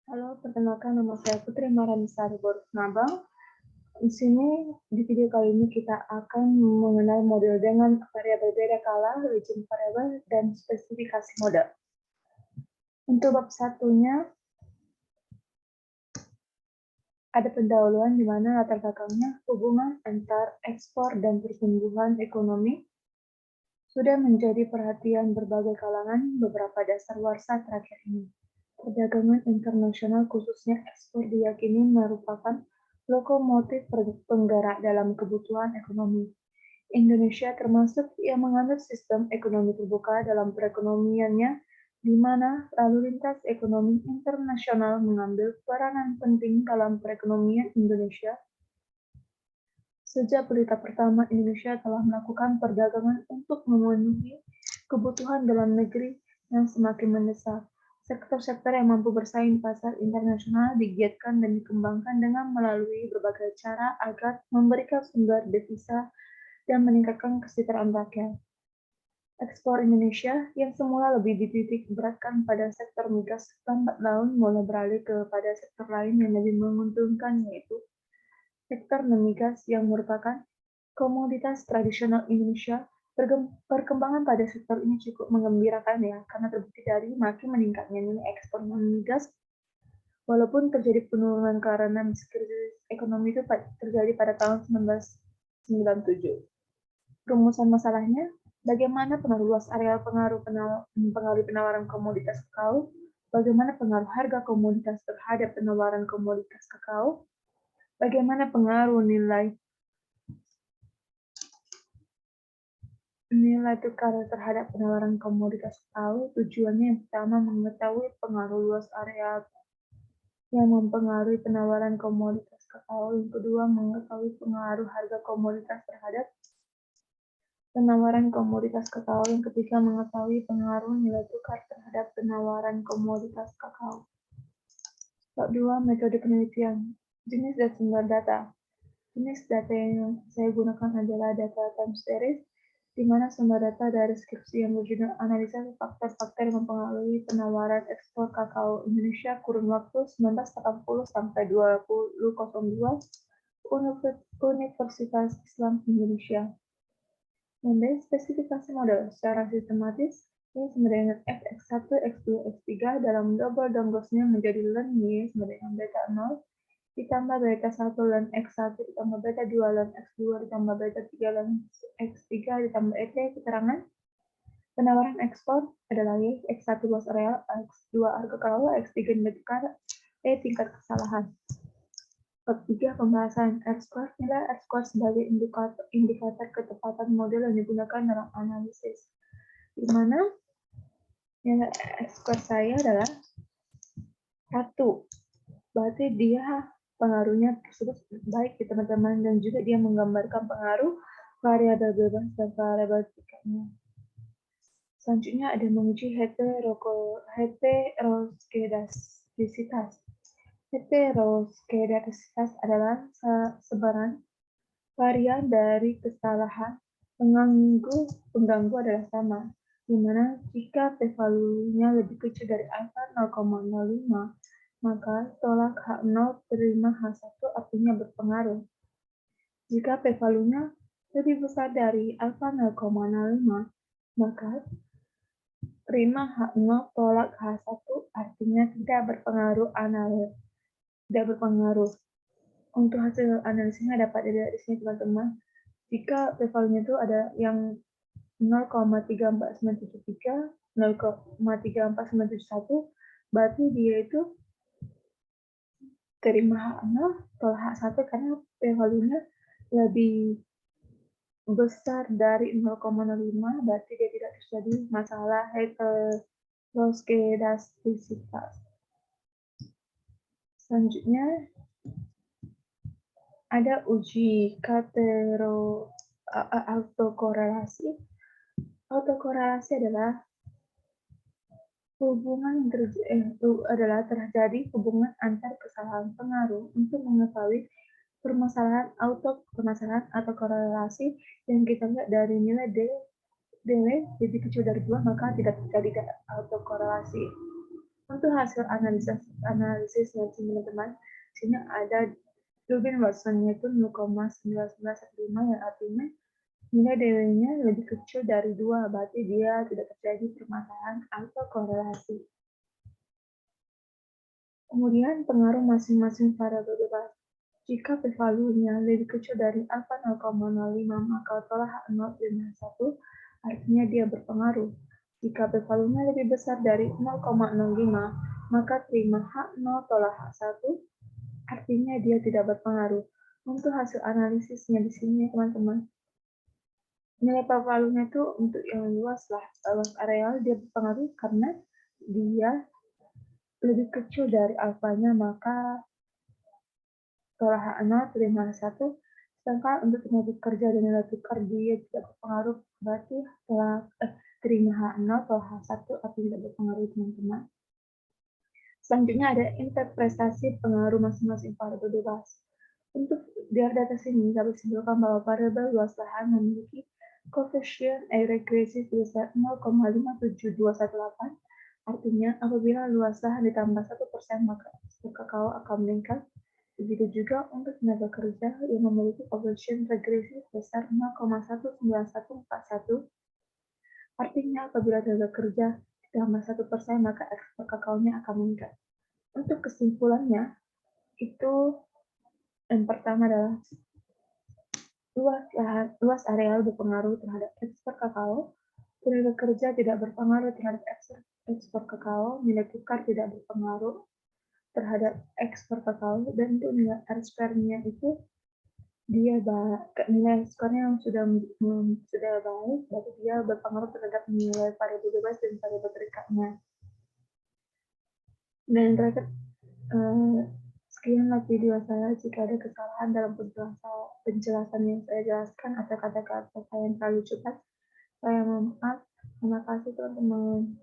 Halo, perkenalkan nama saya Putri Marianisari Bornabang. Di sini, di video kali ini kita akan mengenal model dengan variabel beda kala, region variabel, dan spesifikasi model. Untuk bab satunya, ada pendahuluan di mana latar belakangnya hubungan antar ekspor dan pertumbuhan ekonomi sudah menjadi perhatian berbagai kalangan beberapa dasawarsa terakhir ini. Perdagangan internasional khususnya ekspor diyakini merupakan lokomotif penggerak dalam kebutuhan ekonomi. Indonesia termasuk yang menganut sistem ekonomi terbuka dalam perekonomiannya, di mana lalu lintas ekonomi internasional mengambil peranan penting dalam perekonomian Indonesia. Sejak berita pertama, Indonesia telah melakukan perdagangan untuk memenuhi kebutuhan dalam negeri yang semakin mendesak. Sektor-sektor yang mampu bersaing pasar internasional digiatkan dan dikembangkan dengan melalui berbagai cara agar memberikan sumber devisa dan meningkatkan kesejahteraan rakyat. Ekspor Indonesia yang semula lebih dititik beratkan pada sektor migas lambat laun mulai beralih kepada sektor lain yang lebih menguntungkan, yaitu sektor non-migas yang merupakan komoditas tradisional Indonesia. Perkembangan pada sektor ini cukup menggembirakan ya, karena terbukti dari makin meningkatnya nilai ekspor non-migas. Walaupun terjadi penurunan karena krisis ekonomi itu terjadi pada tahun 1997. Rumusan masalahnya, bagaimana pengaruh luas areal pengaruh penawaran komoditas kakao, bagaimana pengaruh harga komoditas terhadap penawaran komoditas kakao, bagaimana pengaruh nilai tukar terhadap penawaran komoditas kakao. Tujuannya yang pertama mengetahui pengaruh luas areal yang mempengaruhi penawaran komoditas kakao. Yang kedua, mengetahui pengaruh harga komoditas terhadap penawaran komoditas kakao. Yang ketiga, mengetahui pengaruh nilai tukar terhadap penawaran komoditas kakao. Bab 2, metode penelitian. Jenis dan sumber data. Jenis data yang saya gunakan adalah data time series, di mana sumber data dari skripsi yang berjudul Analisa Faktor-Faktor yang Mempengaruhi Penawaran Ekspor Kakao Indonesia Kurun Waktu 1980 sampai 2002 Universitas Islam Indonesia. Memberi spesifikasi model secara sistematis, ini sama dengan X1, X2, X3 dalam double donggosnya menjadi len Y sama dengan beta 0, ditambah beta 1 len X1 ditambah beta 2 len X2 ditambah beta 3 len X3 ditambah ET. Keterangan penawaran ekspor adalah Y, X1 luas areal, X2 harga kakao, X3 nilai tukar, E tingkat kesalahan. Bab 3, pembahasan R-square. Nilai R-square sebagai indikator ketepatan model yang digunakan dalam analisis, di mana nilai R-square saya adalah 1. Berarti dia pengaruhnya tersebut baik di teman-teman, dan juga dia menggambarkan pengaruh variabel bebas dan variabel tingkatnya. Selanjutnya ada menguji heteroskedastisitas. Heteroskedastisitas adalah sebaran varian dari kesalahan pengganggu adalah sama, di mana jika p-value-nya lebih kecil dari alfa 0,05, maka tolak H0 terima H1 artinya berpengaruh. Jika p-value-nya lebih besar dari alfa 0,05, maka terima H0 tolak H1 artinya tidak berpengaruh. Untuk hasil analisisnya dapat dilihat di sini, teman-teman. Jika p-value-nya itu ada yang 0,34973, 0,34971, berarti dia itu terima H0 tolak H1 karena p-value-nya lebih besar dari 0,05, berarti dia tidak terjadi masalah heteroskedastisitas. Selanjutnya ada uji autokorelasi. Autokorelasi adalah terjadi hubungan antar kesalahan pengaruh. Untuk mengetahui permasalahan atau korelasi yang kita lihat dari nilai DW lebih kecil dari 2, maka tidak terjadi autokorelasi. Untuk hasil analisisnya teman-teman, sini ada Rubin Watsonnya itu 0,1915 yang artinya nilai DW-nya lebih kecil dari 2, berarti dia tidak terjadi permasalahan atau korelasi. Kemudian pengaruh masing-masing variabel bebas. Jika p-value-nya lebih kecil dari alfa 0,05, maka tolak H0,1 artinya dia berpengaruh. Jika p-value-nya lebih besar dari 0,05, maka terima H0 tolak H1 artinya dia tidak berpengaruh. Untuk hasil analisisnya di sini teman-teman, nilai p-value-nya itu untuk yang luas areal dia berpengaruh karena dia lebih kecil dari alfanya, maka tolak H0 terima H1, sedangkan untuk tenaga kerja dan nilai tukar dia tidak berpengaruh, berarti terima H0 tolak H1 atau tidak berpengaruh teman-teman. Selanjutnya ada interpretasi pengaruh masing-masing variabel bebas. Untuk dari data sini dapat disimpulkan bahwa variabel luas lahan memiliki koefisien regresi sebesar 0,57218. Artinya apabila luas lahan ditambah 1%, maka ekspor kakao akan meningkat. Begitu juga untuk tenaga kerja yang memiliki koefisien regresi sebesar 0,19141. Artinya apabila tenaga kerja ditambah 1%, maka ekspor kakaonya akan meningkat. Untuk kesimpulannya, itu yang pertama adalah luas areal berpengaruh terhadap ekspor kakao, tenaga kerja tidak berpengaruh terhadap ekspor kakao, nilai tukar tidak berpengaruh terhadap ekspor kakao, dan untuk nilai R-square-nya itu dia nilai skornya yang sudah baik, berarti dia berpengaruh terhadap nilai variabel bebas dan variabel terikatnya. Dan terakhir, sekianlah video saya. Jika ada kesalahan dalam penjelasan yang saya jelaskan atau kata-kata saya yang terlalu cepat, saya mohon maaf. Terima kasih teman-teman.